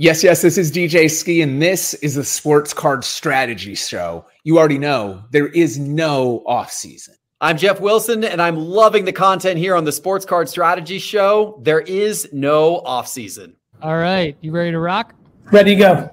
Yes, this is DJ Ski, and this is the Sports Card Strategy Show. You already know there is no off-season. I'm Jeff Wilson, and I'm loving the content here on the Sports Card Strategy Show. There is no off-season. All right, you ready to rock? Ready to go.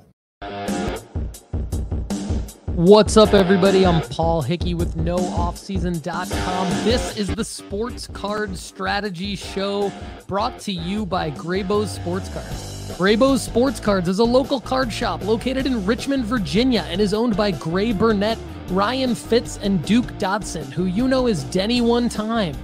What's up, everybody? I'm Paul Hickey with NoOffSeason.com. This is the Sports Card Strategy Show brought to you by Graybo's Sports Cards. Graybo's Sports Cards is a local card shop located in Richmond, Virginia, and is owned by Gray Burnett, Ryan Fitz, and Duke Dodson, who you know is Denny one time.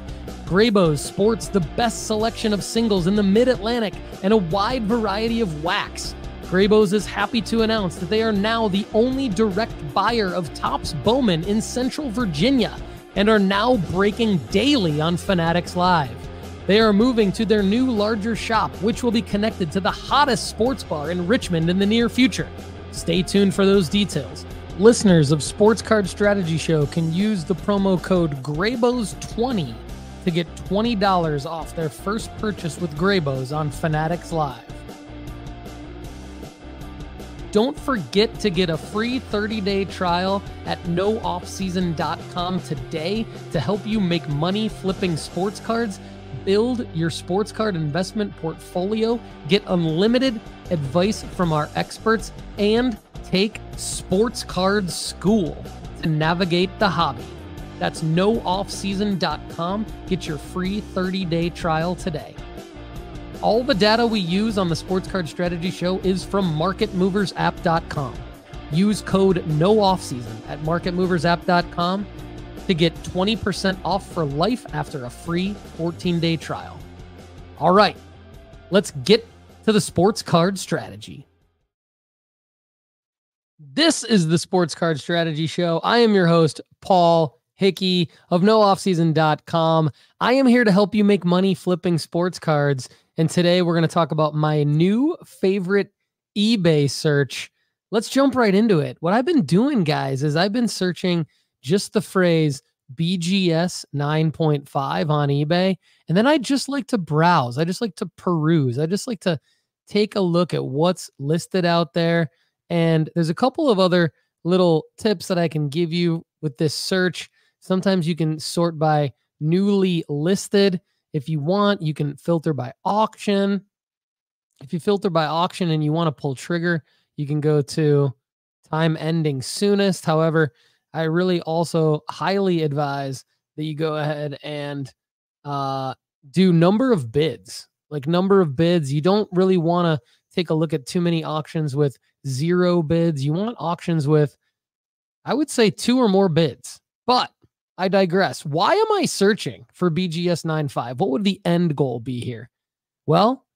Graybo's sports the best selection of singles in the Mid-Atlantic and a wide variety of wax. Graybo's is happy to announce that they are now the only direct buyer of Topps Bowman in Central Virginia and are now breaking daily on Fanatics Live. They are moving to their new larger shop, which will be connected to the hottest sports bar in Richmond in the near future. Stay tuned for those details. Listeners of Sports Card Strategy Show can use the promo code GRAYBOS20 to get $20 off their first purchase with Graybo's on Fanatics Live. Don't forget to get a free 30-day trial at NoOffSeason.com today to help you make money flipping sports cards, build your sports card investment portfolio, get unlimited advice from our experts, and take sports card school to navigate the hobby. That's NoOffSeason.com. Get your free 30-day trial today. All the data we use on the Sports Card Strategy Show is from MarketMoversApp.com. Use code NOOFFSEASON at MarketMoversApp.com to get 20% off for life after a free 14-day trial. All right, let's get to the Sports Card Strategy. This is the Sports Card Strategy Show. I am your host, Paul Hickey of NoOffSeason.com. I am here to help you make money flipping sports cards. And today we're going to talk about my new favorite eBay search. Let's jump right into it. What I've been doing, guys, is I've been searching just the phrase BGS 9.5 on eBay. And then I just like to browse. I just like to peruse. I just like to take a look at what's listed out there. And there's a couple of other little tips that I can give you with this search. Sometimes you can sort by newly listed. If you want, you can filter by auction. If you filter by auction and you want to pull trigger, you can go to time ending soonest. However, I really also highly advise that you go ahead and do number of bids. Like number of bids, you don't really want to take a look at too many auctions with 0 bids. You want auctions with, I would say, 2 or more bids. But I digress. Why am I searching for BGS 9.5? What would the end goal be here? Well,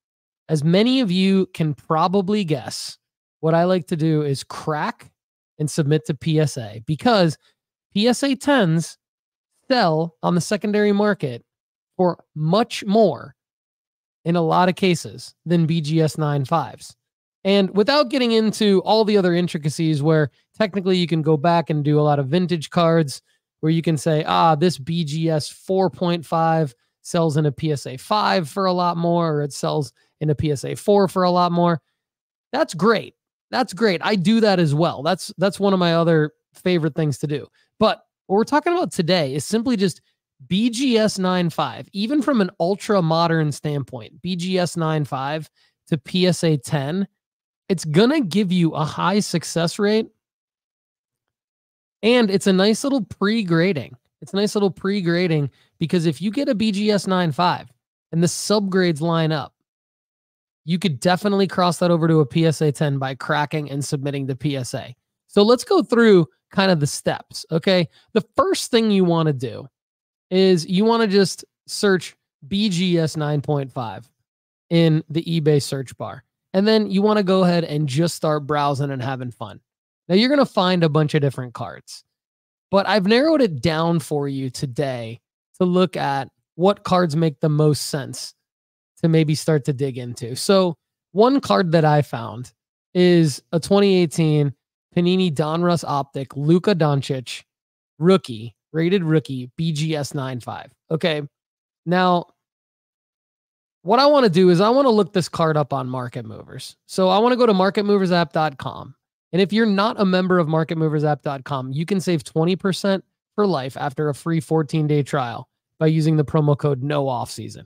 as many of you can probably guess, what I like to do is crack and submit to PSA, because PSA 10s sell on the secondary market for much more in a lot of cases than BGS 9.5s. And without getting into all the other intricacies where technically you can go back and do a lot of vintage cards where you can say, this BGS 4.5 sells in a PSA 5 for a lot more, or it sells in a PSA 4 for a lot more. That's great. That's great. I do that as well. That's one of my other favorite things to do. But what we're talking about today is simply just BGS 9.5, even from an ultra modern standpoint, BGS 9.5 to PSA 10, it's going to give you a high success rate. And it's a nice little pre-grading. It's a nice little pre-grading because if you get a BGS 9.5 and the subgrades line up, you could definitely cross that over to a PSA 10 by cracking and submitting to PSA. So let's go through kind of the steps, okay? The first thing you want to do is you want to just search BGS 9.5 in the eBay search bar. And then you want to go ahead and just start browsing and having fun. Now, you're going to find a bunch of different cards, but I've narrowed it down for you today to look at what cards make the most sense to maybe start to dig into. So one card that I found is a 2018 Panini Donruss Optic Luka Doncic rookie, rated rookie, BGS 9.5. Okay, now what I want to do is I want to look this card up on Market Movers. So I want to go to marketmoversapp.com. And if you're not a member of marketmoversapp.com, you can save 20% for life after a free 14-day trial by using the promo code NOOFFSEASON.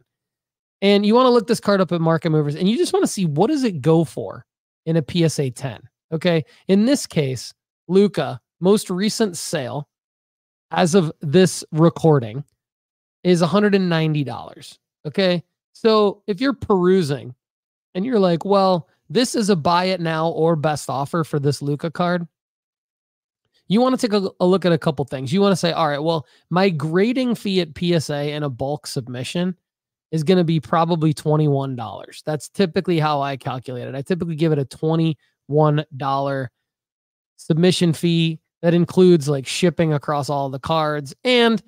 And you want to look this card up at Market Movers, and you just want to see what does it go for in a PSA 10. Okay. In this case, Luka, most recent sale as of this recording is $190. Okay. So if you're perusing and you're like, well, this is a buy it now or best offer for this Luka card, you want to take a look at a couple things. You want to say, all right, well, my grading fee at PSA in a bulk submission is going to be probably $21. That's typically how I calculate it. I typically give it a $21 submission fee that includes like shipping across all the cards. And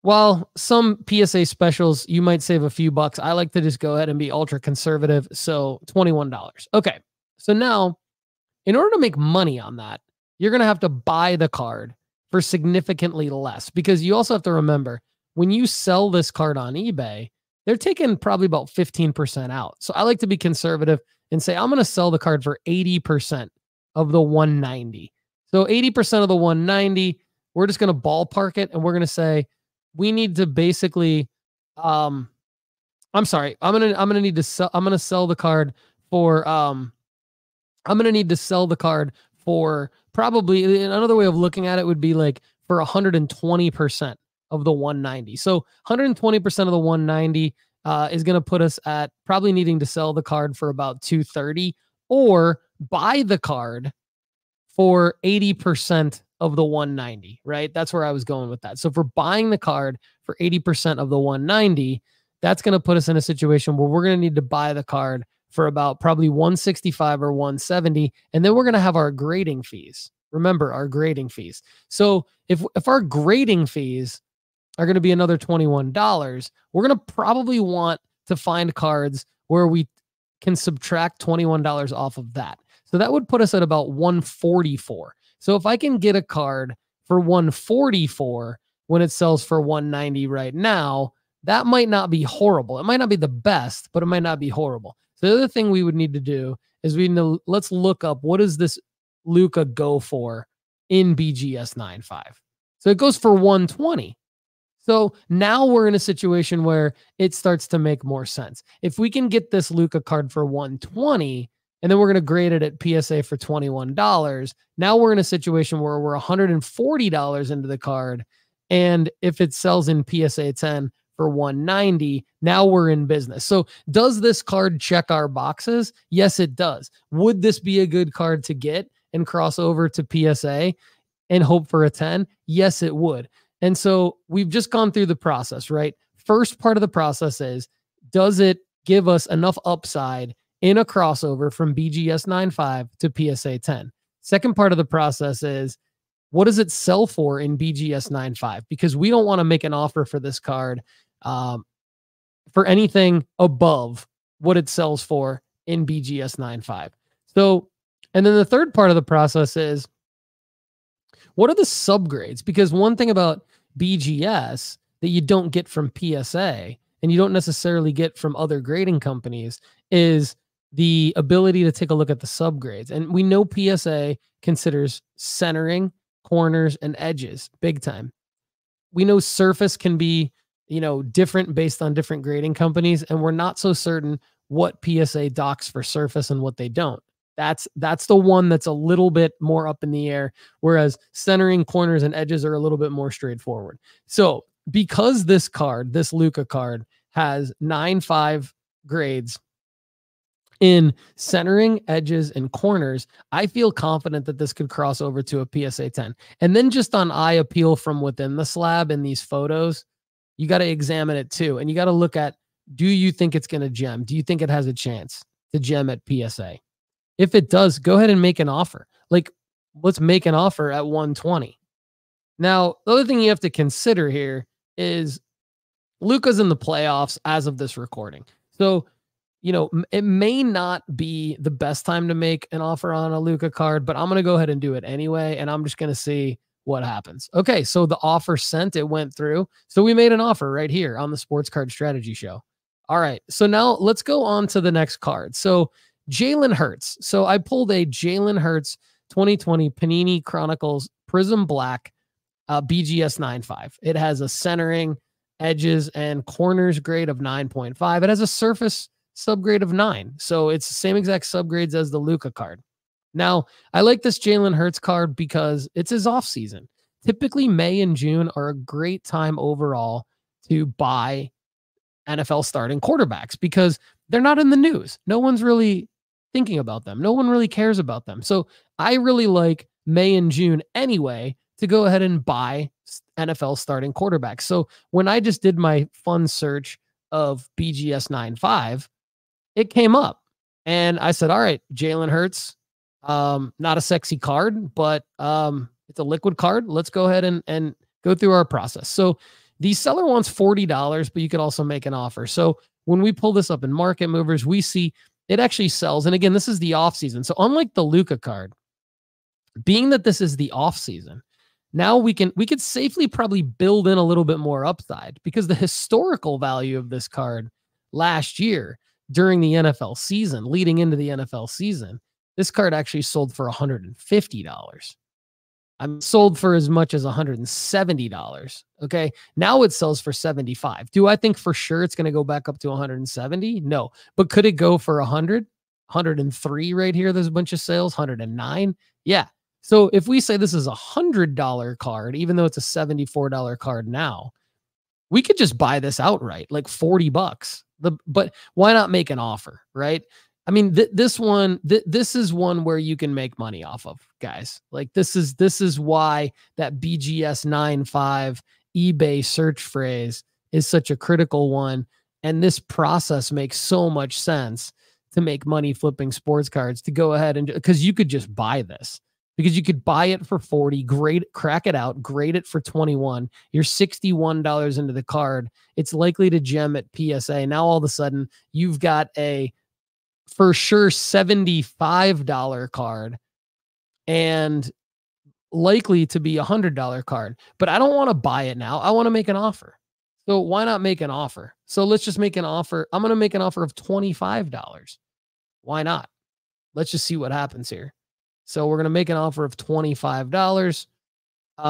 while some PSA specials, you might save a few bucks, I like to just go ahead and be ultra conservative. So $21. Okay. So now, in order to make money on that, you're going to have to buy the card for significantly less, because you also have to remember, when you sell this card on eBay, they're taking probably about 15% out. So I like to be conservative and say, I'm going to sell the card for 80% of the 190. So 80% of the 190, we're just going to ballpark it. And we're going to say, we need to basically, I'm going to need to sell, I'm going to sell the card for, I'm going to need to sell the card for probably, another way of looking at it would be like for 120% of the 190. So 120% of the 190 is going to put us at probably needing to sell the card for about 230, or buy the card for 80% of the 190, right? That's where I was going with that. So for buying the card for 80% of the 190, that's going to put us in a situation where we're going to need to buy the card for about probably 165 or 170. And then we're going to have our grading fees. Remember our grading fees. So if our grading fees are going to be another $21, we're going to probably want to find cards where we can subtract $21 off of that. So that would put us at about 144. So if I can get a card for 144 when it sells for 190 right now, that might not be horrible. It might not be the best, but it might not be horrible. So the other thing we would need to do is let's look up, what does this Luka go for in BGS 9.5? So it goes for 120. So now we're in a situation where it starts to make more sense. If we can get this Luka card for 120, and then we're going to grade it at PSA for $21, now we're in a situation where we're $140 into the card. And if it sells in PSA 10 for 190, now we're in business. So does this card check our boxes? Yes, it does. Would this be a good card to get and cross over to PSA and hope for a 10? Yes, it would. And so we've just gone through the process, right? First part of the process is, does it give us enough upside in a crossover from BGS 9.5 to PSA 10? Second part of the process is, what does it sell for in BGS 9.5? Because we don't want to make an offer for this card for anything above what it sells for in BGS 9.5. So, and then the third part of the process is, what are the subgrades? Because one thing about BGS that you don't get from PSA, and you don't necessarily get from other grading companies, is the ability to take a look at the subgrades. And we know PSA considers centering, corners, and edges big time. We know surface can be, different based on different grading companies, and we're not so certain what PSA docks for surface and what they don't. That's the one that's a little bit more up in the air, whereas centering, corners, and edges are a little bit more straightforward. So because this card, this Luka card, has 9.5 grades in centering, edges, and corners, I feel confident that this could cross over to a PSA 10. And then just on eye appeal from within the slab in these photos, you got to examine it too. And you got to look at, do you think it's going to gem? Do you think it has a chance to gem at PSA? If it does, go ahead and make an offer. Like, let's make an offer at 120. Now, the other thing you have to consider here is Luka's in the playoffs as of this recording. So, it may not be the best time to make an offer on a Luka card, but I'm going to go ahead and do it anyway. And I'm just going to see what happens. Okay. So the offer sent, it went through. So we made an offer right here on the Sports Card Strategy Show. All right. So now let's go on to the next card. So Jalen Hurts. So I pulled a Jalen Hurts 2020 Panini Chronicles Prism Black BGS 9.5. It has a centering, edges, and corners grade of 9.5. It has a surface subgrade of 9. So it's the same exact subgrades as the Luka card. Now, I like this Jalen Hurts card because it's his off season. Typically, May and June are a great time overall to buy NFL starting quarterbacks because they're not in the news. No one's really thinking about them. No one really cares about them. So I really like May and June anyway to go ahead and buy NFL starting quarterbacks. So when I just did my fun search of BGS 9.5, it came up and I said, all right, Jalen Hurts, not a sexy card, but it's a liquid card. Let's go ahead and go through our process. So the seller wants $40, but you could also make an offer. So when we pull this up in Market Movers, we see it actually sells. And again, this is the off season. So unlike the Luka card, being that this is the off season, now we could safely probably build in a little bit more upside because the historical value of this card last year during the NFL season, leading into the NFL season, this card actually sold for $150. I'm sold for as much as $170. Okay. Now it sells for $75. Do I think for sure it's going to go back up to $170? No. But could it go for $100? $103 right here? There's a bunch of sales. $109? Yeah. So if we say this is a $100 card, even though it's a $74 card now, we could just buy this outright, like $40. But why not make an offer, right? I mean, this is one where you can make money off of, guys. Like this is why that BGS 9.5 eBay search phrase is such a critical one. And this process makes so much sense to make money flipping sports cards, to go ahead and, because you could just buy this. Because you could buy it for 40, crack it out, grade it for 21. You're $61 into the card. It's likely to gem at PSA. Now all of a sudden you've got a for sure $75 card and likely to be $100 card. But I don't want to buy it now. I want to make an offer. So why not make an offer? So let's just make an offer. I'm going to make an offer of $25. Why not? Let's just see what happens here. So we're going to make an offer of $25.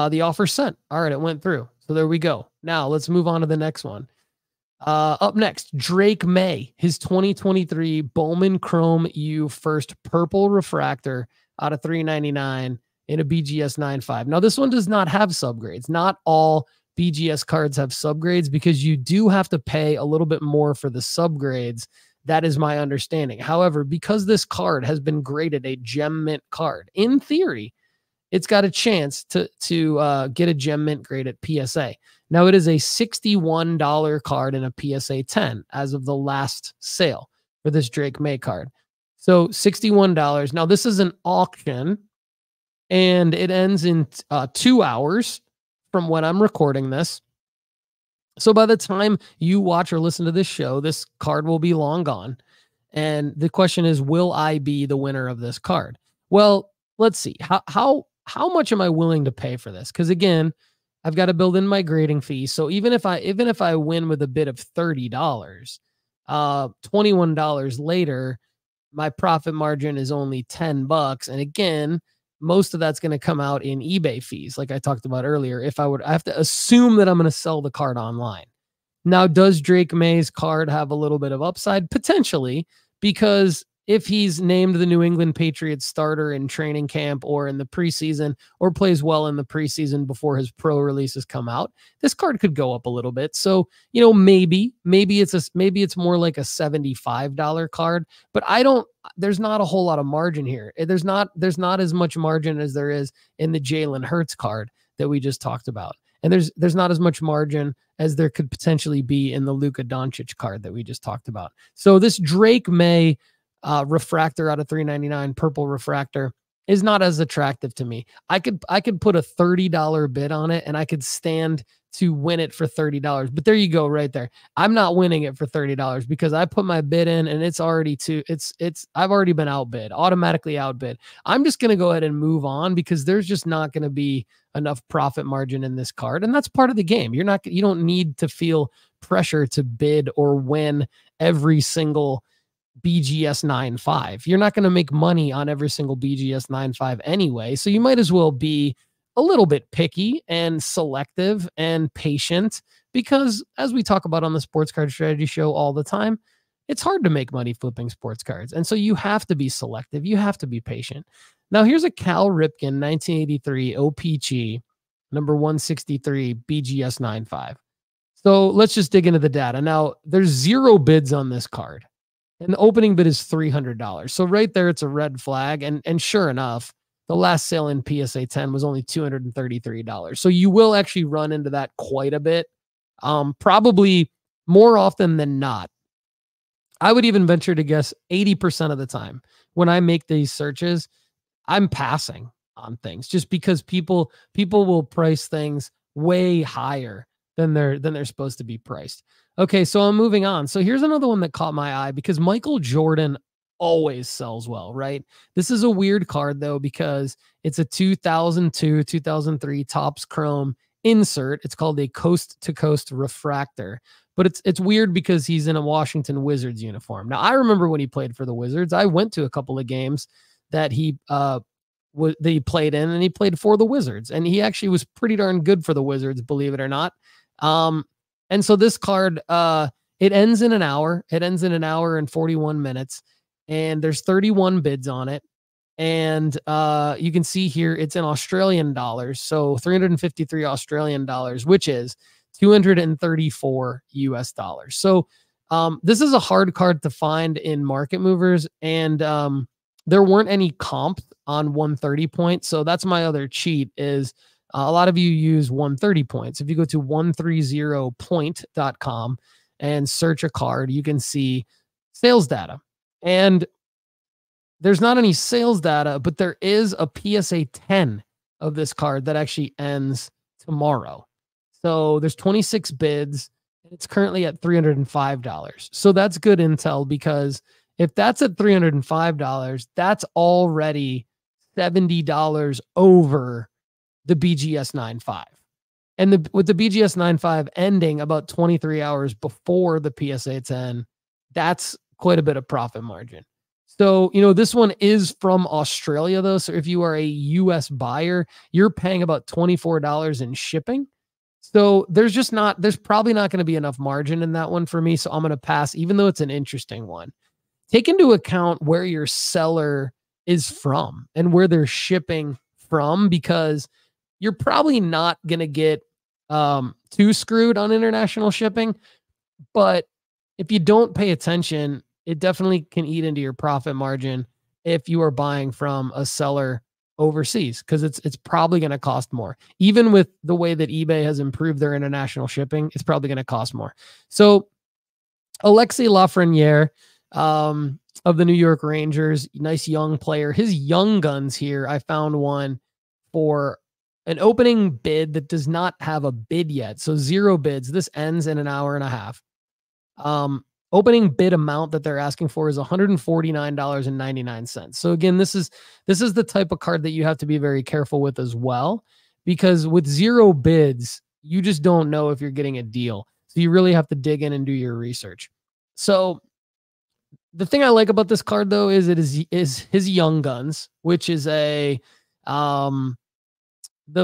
The offer sent. All right, it went through. So there we go. Now let's move on to the next one. Up next, Drake May, his 2023 Bowman Chrome U first purple refractor out of $399 in a BGS 9.5. Now this one does not have subgrades. Not all BGS cards have subgrades because you do have to pay a little bit more for the subgrades. That is my understanding. However, because this card has been graded a gem mint card, in theory, it's got a chance to get a gem mint grade at PSA. Now it is a $61 card in a PSA 10 as of the last sale for this Drake May card. So $61. Now this is an auction and it ends in 2 hours from when I'm recording this. So by the time you watch or listen to this show, this card will be long gone. And the question is, will I be the winner of this card? Well, let's see. How much am I willing to pay for this? Because again, I've got to build in my grading fee. So even if I win with a bid of $30, $21 later, my profit margin is only $10. And again, most of that's going to come out in eBay fees, like I talked about earlier. I have to assume that I'm going to sell the card online. Now, does Drake May's card have a little bit of upside? Potentially, because if he's named the New England Patriots starter in training camp or in the preseason, or plays well in the preseason before his pro releases come out, this card could go up a little bit. So, maybe it's more like a $75 card, but there's not a whole lot of margin here. There's not as much margin as there is in the Jalen Hurts card that we just talked about. And there's not as much margin as there could potentially be in the Luka Doncic card that we just talked about. So this Drake May refractor out of $399, purple refractor, is not as attractive to me. I could put a $30 bid on it and I could stand to win it for $30. But there you go, right there. I'm not winning it for $30 because I put my bid in and it's already I've already been outbid, automatically outbid. I'm just going to go ahead and move on because there's just not going to be enough profit margin in this card. And that's part of the game. You don't need to feel pressure to bid or win every single BGS 9.5. You're not going to make money on every single BGS 9.5 anyway. So you might as well be a little bit picky and selective and patient because, as we talk about on the Sports Card Strategy Show all the time, it's hard to make money flipping sports cards. And so you have to be selective. You have to be patient. Now, here's a Cal Ripken 1983 OPG number 163 BGS 9.5. So let's just dig into the data. Now, there's 0 bids on this card, and the opening bid is $300. So right there, it's a red flag. And sure enough, the last sale in PSA 10 was only $233. So you will actually run into that quite a bit, probably more often than not. I would even venture to guess 80% of the time when I make these searches, I'm passing on things just because people will price things way higher than they're supposed to be priced. Okay, so I'm moving on. So here's another one that caught my eye because Michael Jordan always sells well, right? This is a weird card though because it's a 2002, 2003 Topps Chrome insert. It's called a Coast to Coast Refractor, but it's weird because he's in a Washington Wizards uniform. Now, I remember when he played for the Wizards. I went to a couple of games that he played in, and he played for the Wizards, and he actually was pretty darn good for the Wizards, believe it or not. And so this card, it ends in an hour. It ends in an hour and 41 minutes. And there's 31 bids on it. And you can see here it's in Australian dollars. So 353 Australian dollars, which is 234 US dollars. So this is a hard card to find in Market Movers. And there weren't any comps on 130 points. So that's my other cheat is a lot of you use 130 points. If you go to 130point.com and search a card, you can see sales data. And there's not any sales data, but there is a PSA 10 of this card that actually ends tomorrow. So there's 26 bids. And it's currently at $305. So that's good intel because if that's at $305, that's already $70 over the BGS 9.5. And with the BGS 9.5 ending about 23 hours before the PSA 10, that's quite a bit of profit margin. So, this one is from Australia though. So if you are a US buyer, you're paying about $24 in shipping. So there's probably not going to be enough margin in that one for me. So I'm going to pass, even though it's an interesting one. Take into account where your seller is from and where they're shipping from, because you're probably not going to get too screwed on international shipping. But if you don't pay attention, it definitely can eat into your profit margin if you are buying from a seller overseas, because it's probably going to cost more. Even with the way that eBay has improved their international shipping, it's probably going to cost more. So Alexis Lafreniere of the New York Rangers, nice young player. His young guns here, I found one for an opening bid that does not have a bid yet. So 0 bids. This ends in an hour and a half. Opening bid amount that they're asking for is $149.99. So again, this is the type of card that you have to be very careful with as well, because with 0 bids, you just don't know if you're getting a deal. So you really have to dig in and do your research. So the thing I like about this card though is it is his Young Guns, which is the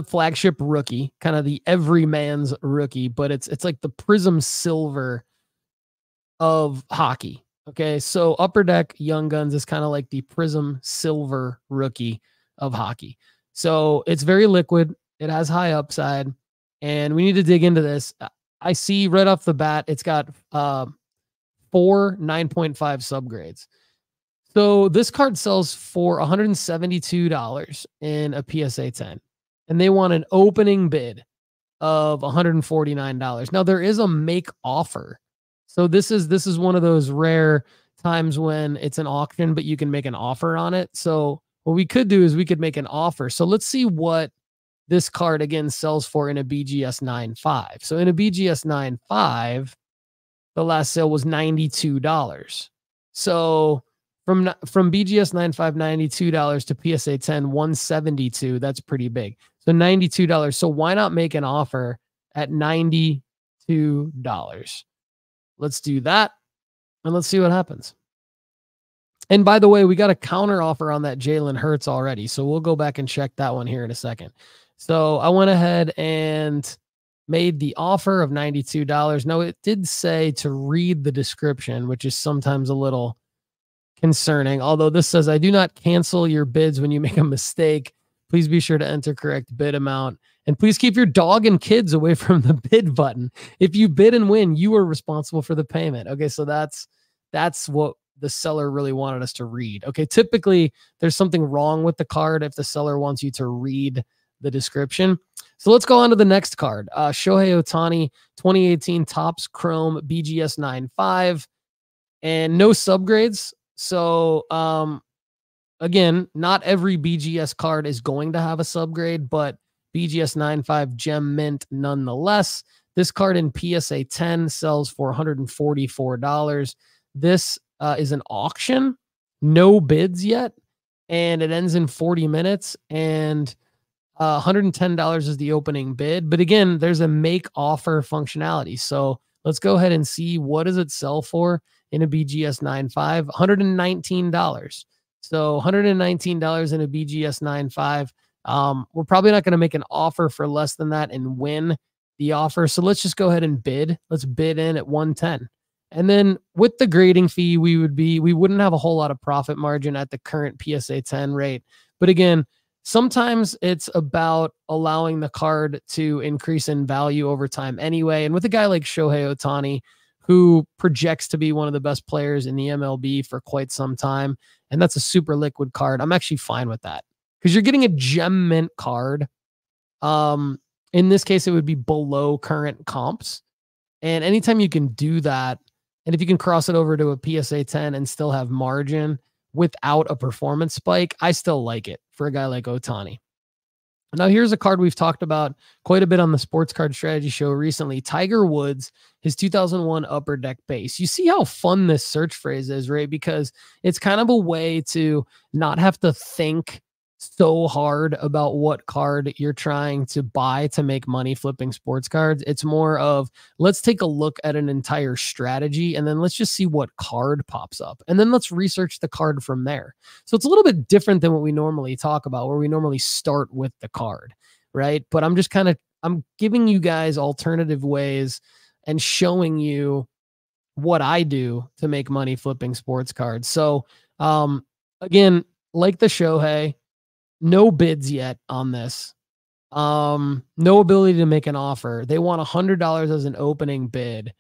flagship rookie, kind of the everyman's rookie, but it's like the Prism Silver of hockey. Okay, so Upper Deck Young Guns is kind of like the Prism Silver rookie of hockey. So it's very liquid. It has high upside, and we need to dig into this. I see right off the bat, it's got 4 9.5 subgrades. So this card sells for $172 in a PSA 10, and they want an opening bid of $149. Now there is a make offer. So this is one of those rare times when it's an auction, but you can make an offer on it. So what we could do is we could make an offer. So let's see what this card again sells for in a BGS 9.5. So in a BGS 9.5, the last sale was $92. So from BGS 9.5, $92 to PSA 10, $172. That's pretty big. So $92. So why not make an offer at $92? Let's do that. And let's see what happens. And by the way, we got a counter offer on that Jalen Hurts already. So we'll go back and check that one here in a second. So I went ahead and made the offer of $92. Now, it did say to read the description, which is sometimes a little concerning. Although this says, I do not cancel your bids when you make a mistake. Please be sure to enter correct bid amount. And please keep your dog and kids away from the bid button. If you bid and win, you are responsible for the payment. Okay, so that's what the seller really wanted us to read. Okay, typically there's something wrong with the card if the seller wants you to read the description. So let's go on to the next card. Shohei Ohtani, 2018 Topps Chrome BGS 9.5 and no subgrades. So again, not every BGS card is going to have a subgrade, but BGS 9.5 gem mint nonetheless. This card in PSA 10 sells for $144. This is an auction, no bids yet, and it ends in 40 minutes, and $110 is the opening bid. But again, there's a make offer functionality. So let's go ahead and see what does it sell for in a BGS 9.5, $119. So $119 in a BGS 9.5. We're probably not going to make an offer for less than that and win the offer. So let's just go ahead and bid. Let's bid in at 110. And then with the grading fee, we wouldn't have a whole lot of profit margin at the current PSA 10 rate. But again, sometimes it's about allowing the card to increase in value over time anyway. And with a guy like Shohei Ohtani, who projects to be one of the best players in the MLB for quite some time, and that's a super liquid card, I'm actually fine with that. Because you're getting a gem mint card. In this case, it would be below current comps. And anytime you can do that, and if you can cross it over to a PSA 10 and still have margin without a performance spike, I still like it for a guy like Ohtani. Now, here's a card we've talked about quite a bit on the Sports Card Strategy Show recently. Tiger Woods, his 2001 Upper Deck base. You see how fun this search phrase is, right? Because it's kind of a way to not have to think so hard about what card you're trying to buy to make money flipping sports cards. It's more of, let's take a look at an entire strategy and then let's just see what card pops up. And then let's research the card from there. So it's a little bit different than what we normally talk about, where we normally start with the card, right? But I'm giving you guys alternative ways and showing you what I do to make money flipping sports cards. So again, like the Shohei, no bids yet on this. No ability to make an offer. They want $100 as an opening bid.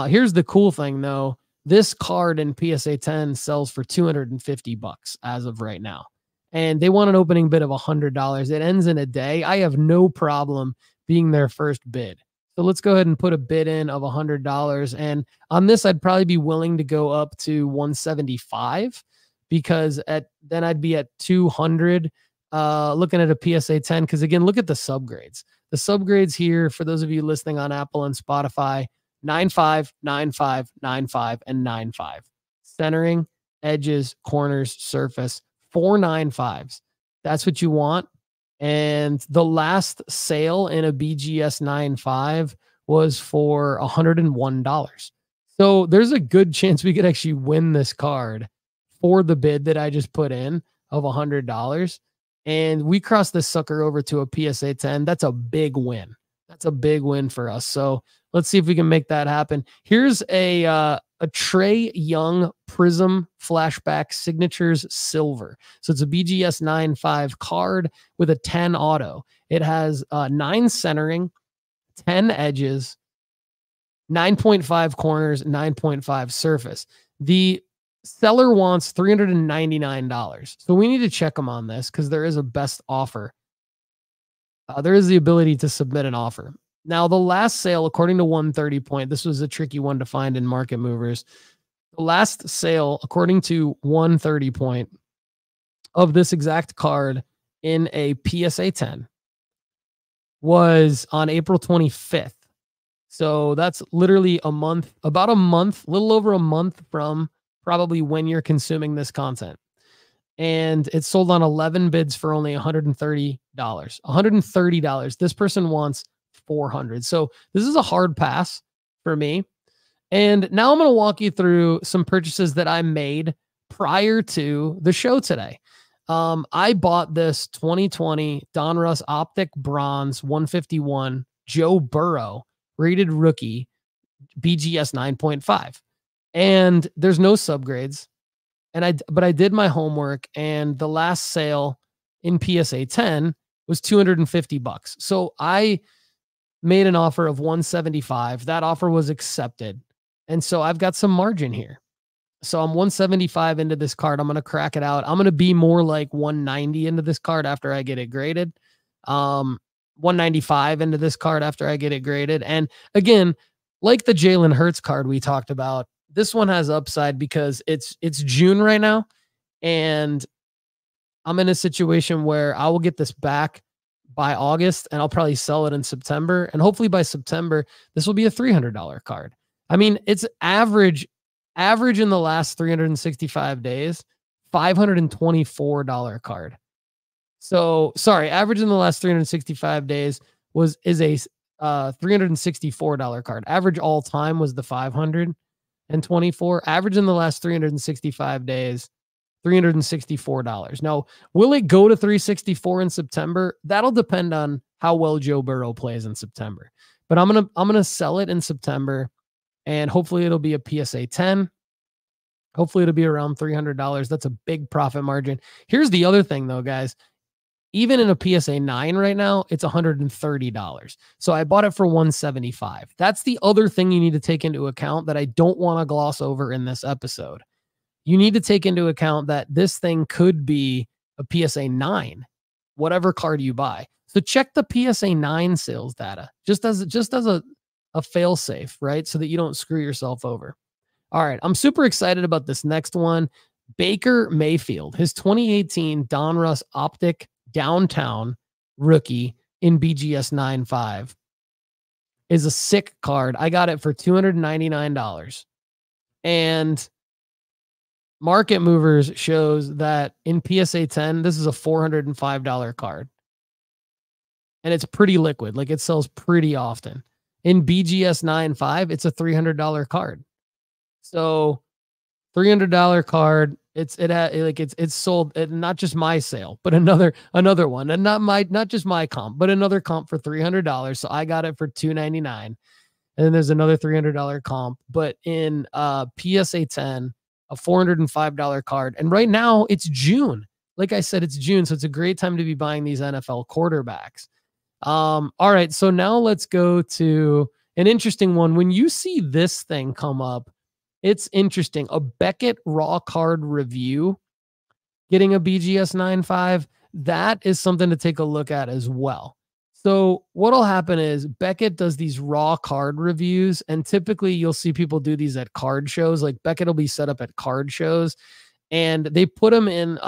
Here's the cool thing though. This card in PSA 10 sells for $250 as of right now. And they want an opening bid of $100. It ends in a day. I have no problem being their first bid. So let's go ahead and put a bid in of $100. And on this, I'd probably be willing to go up to $175 because then I'd be at 200 looking at a PSA 10. Because again, look at the subgrades. The subgrades here, for those of you listening on Apple and Spotify, 9.5, 9.5, 9.5, and 9.5. Centering, edges, corners, surface, 4 9.5s. That's what you want. And the last sale in a BGS 9.5 was for $101. So there's a good chance we could actually win this card for the bid that I just put in of $100. And we cross this sucker over to a PSA 10. That's a big win. That's a big win for us. So let's see if we can make that happen. Here's a Trae Young Prism Flashback Signatures Silver. So it's a BGS 9.5 card with a 10 auto. It has 9 centering, 10 edges, 9.5 corners, 9.5 surface. The seller wants $399. So we need to check them on this because there is a best offer. There is the ability to submit an offer. Now, the last sale, according to 130 Point, this was a tricky one to find in Market Movers. The last sale, according to 130 Point, of this exact card in a PSA 10 was on April 25th. So that's literally a month, about a month, little over a month from probably when you're consuming this content. And it's sold on 11 bids for only $130. $130. This person wants $400. So this is a hard pass for me. And now I'm going to walk you through some purchases that I made prior to the show today. I bought this 2020 Donruss Optic Bronze 151 Joe Burrow rated rookie BGS 9.5. And there's no subgrades. But I did my homework, and the last sale in PSA 10 was $250. So I made an offer of $175. That offer was accepted. And so I've got some margin here. So I'm $175 into this card. I'm going to crack it out. I'm going to be more like $190 into this card after I get it graded. $195 into this card after I get it graded. And again, like the Jalen Hurts card we talked about, this one has upside because it's June right now. And I'm in a situation where I will get this back by August, and I'll probably sell it in September. And hopefully by September, this will be a $300 card. I mean, it's average in the last 365 days, $524 card. So sorry, average in the last 365 days is a $364 card. Average all time was the 524. Average in the last 365 days, $364. Now, will it go to 364 in September? That'll depend on how well Joe Burrow plays in September. But I'm gonna sell it in September, and hopefully it'll be a PSA 10. Hopefully it'll be around $300. That's a big profit margin. Here's the other thing though, guys. Even in a PSA 9 right now, it's $130. So I bought it for $175. That's the other thing you need to take into account that I don't want to gloss over in this episode. You need to take into account that this thing could be a PSA 9, whatever card you buy. So check the PSA 9 sales data, just as a fail safe, right? So that you don't screw yourself over. All right, I'm super excited about this next one. Baker Mayfield, his 2018 Donruss Optic Downtown rookie in BGS 9.5 is a sick card. I got it for $299. And Market Movers shows that in PSA 10, this is a $405 card. And it's pretty liquid. Like, it sells pretty often. In BGS 9.5, it's a $300 card. So $300 card. It's sold at not just my sale, but another one, and not just my comp, but another comp for $300. So I got it for $299, and then there's another $300 comp. But in PSA 10, a $405 card, and right now it's June. Like I said, it's June, so it's a great time to be buying these NFL quarterbacks. All right, so now let's go to an interesting one. When you see this thing come up, it's interesting. A Beckett raw card review getting a BGS 9.5. That is something to take a look at as well. So what'll happen is Beckett does these raw card reviews, and typically you'll see people do these at card shows. Like Beckett will be set up at card shows, and they put them in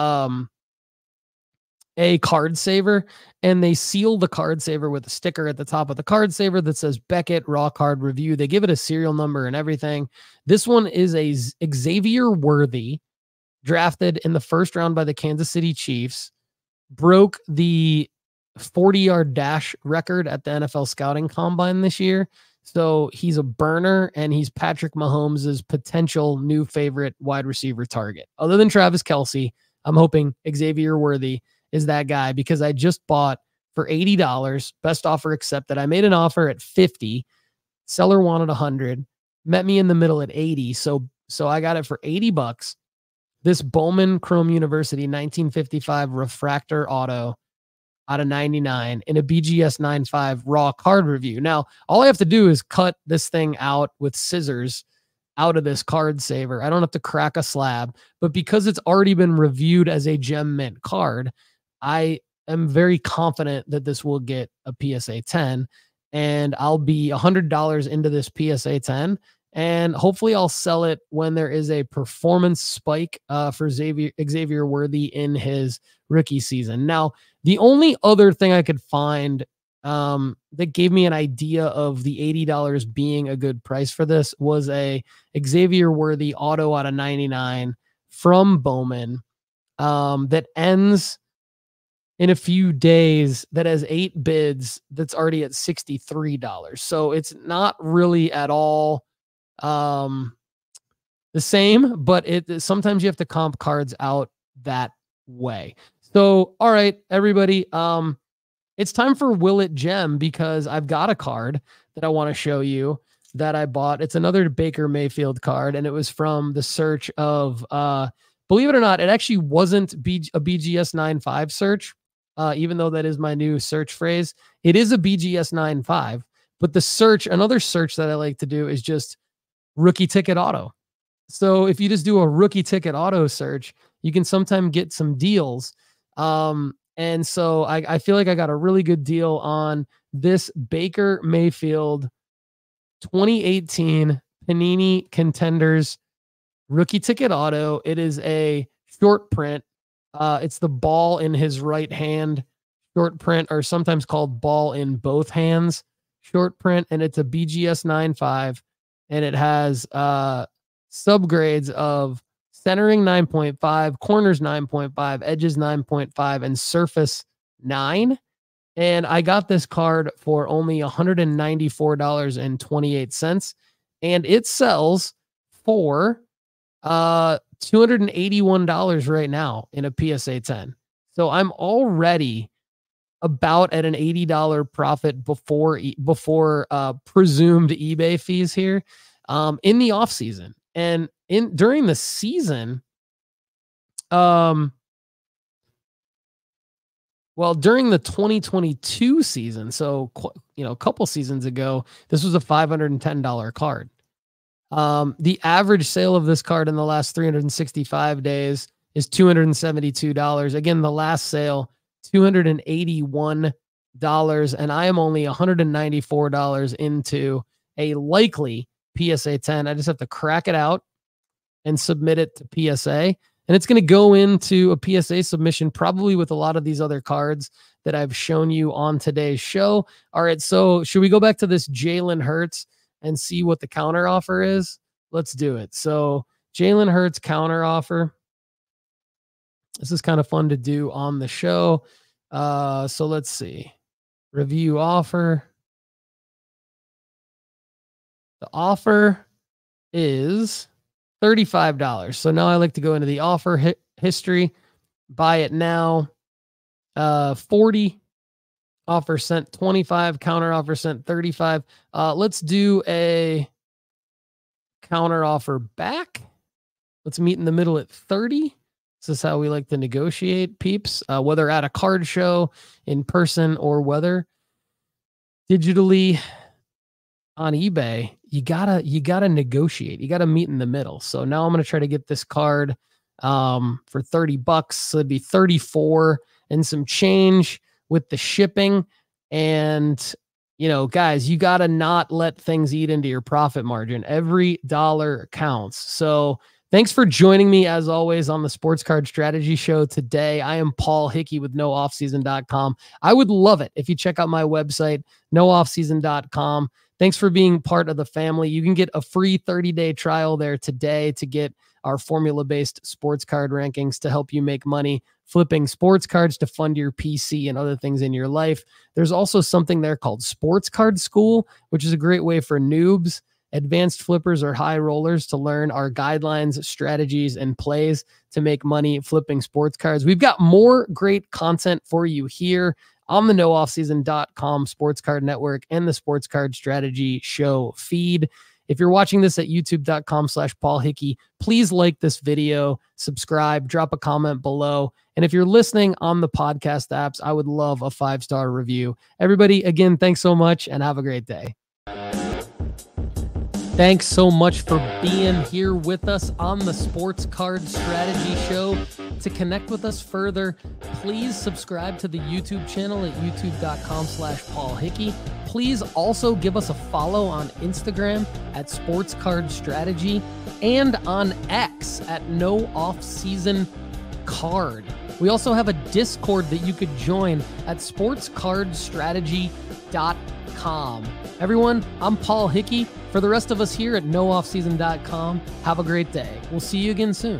a card saver, and they seal the card saver with a sticker at the top of the card saver that says Beckett raw card review. They give it a serial number and everything. This one is a Xavier Worthy, drafted in the first round by the Kansas City Chiefs, broke the 40-yard dash record at the NFL scouting combine this year. So he's a burner, and he's Patrick Mahomes' potential new favorite wide receiver target. Other than Travis Kelce, I'm hoping Xavier Worthy is that guy, because I just bought for $80, best offer accepted. I made an offer at $50. Seller wanted $100, met me in the middle at $80. So I got it for $80. This Bowman Chrome University 1955 refractor auto out of 99 in a BGS 9.5 raw card review. Now, all I have to do is cut this thing out with scissors out of this card saver. I don't have to crack a slab, but because it's already been reviewed as a gem mint card, I am very confident that this will get a PSA 10, and I'll be $100 into this PSA 10, and hopefully I'll sell it when there is a performance spike for Xavier Worthy in his rookie season. Now, the only other thing I could find that gave me an idea of the $80 being a good price for this was a Xavier Worthy auto out of 99 from Bowman that ends in a few days, that has 8 bids, that's already at $63. So it's not really at all the same, but sometimes you have to comp cards out that way. So, all right, everybody, it's time for Will It Gem, because I've got a card that I want to show you that I bought. It's another Baker Mayfield card, and it was from the search of, believe it or not, it actually wasn't a BGS 9.5 search, even though that is my new search phrase. It is a BGS 9.5, but the search, another search that I like to do is just rookie ticket auto. So if you just do a rookie ticket auto search, you can sometimes get some deals. And so I feel like I got a really good deal on this Baker Mayfield 2018 Panini Contenders rookie ticket auto. It is a short print. It's the ball in his right hand short print, or sometimes called ball in both hands short print. And it's a BGS 9.5, and it has subgrades of centering 9.5, corners 9.5, edges 9.5, and surface 9. And I got this card for only $194.28, and it sells for $281 right now in a PSA 10. So I'm already about at an $80 profit before presumed eBay fees here in the off season. And during the season, during the 2022 season, so a couple seasons ago, this was a $510 card. The average sale of this card in the last 365 days is $272. Again, the last sale, $281, and I am only $194 into a likely PSA 10. I just have to crack it out and submit it to PSA. And it's going to go into a PSA submission, probably with a lot of these other cards that I've shown you on today's show. All right, so should we go back to this Jalen Hurts and see what the counter offer is? Let's do it. So Jalen Hurts counter offer. This is kind of fun to do on the show. So let's see. Review offer. The offer is $35. So now I like to go into the offer history, buy it now, 40, offer sent 25, counter offer sent 35. Let's do a counter offer back. Let's meet in the middle at 30. This is how we like to negotiate, peeps, whether at a card show, in person, or whether digitally on eBay. You gotta negotiate. You gotta meet in the middle. So now I'm gonna try to get this card for $30. So it'd be 34 and some change with the shipping. And guys, you gotta not let things eat into your profit margin. Every dollar counts. So thanks for joining me, as always, on the Sports Card Strategy Show today. I am Paul Hickey with nooffseason.com. I would love it if you check out my website, nooffseason.com. Thanks for being part of the family. You can get a free 30-day trial there today to get our formula-based sports card rankings to help you make money flipping sports cards to fund your PC and other things in your life. There's also something there called Sports Card School, which is a great way for noobs, advanced flippers, or high rollers to learn our guidelines, strategies, and plays to make money flipping sports cards. We've got more great content for you here on the nooffseason.com Sports Card Network and the Sports Card Strategy Show feed. If you're watching this at youtube.com/Paul Hickey, please like this video, subscribe, drop a comment below. And if you're listening on the podcast apps, I would love a 5-star review. Everybody, again, thanks so much and have a great day. Thanks so much for being here with us on the Sports Card Strategy Show. To connect with us further, please subscribe to the YouTube channel at youtube.com/Paul Hickey. Please also give us a follow on Instagram at Sports Card Strategy and on X at No Off Season Card. We also have a Discord that you could join at sportscardstrategy.com. Everyone, I'm Paul Hickey. For the rest of us here at nooffseason.com, have a great day. We'll see you again soon.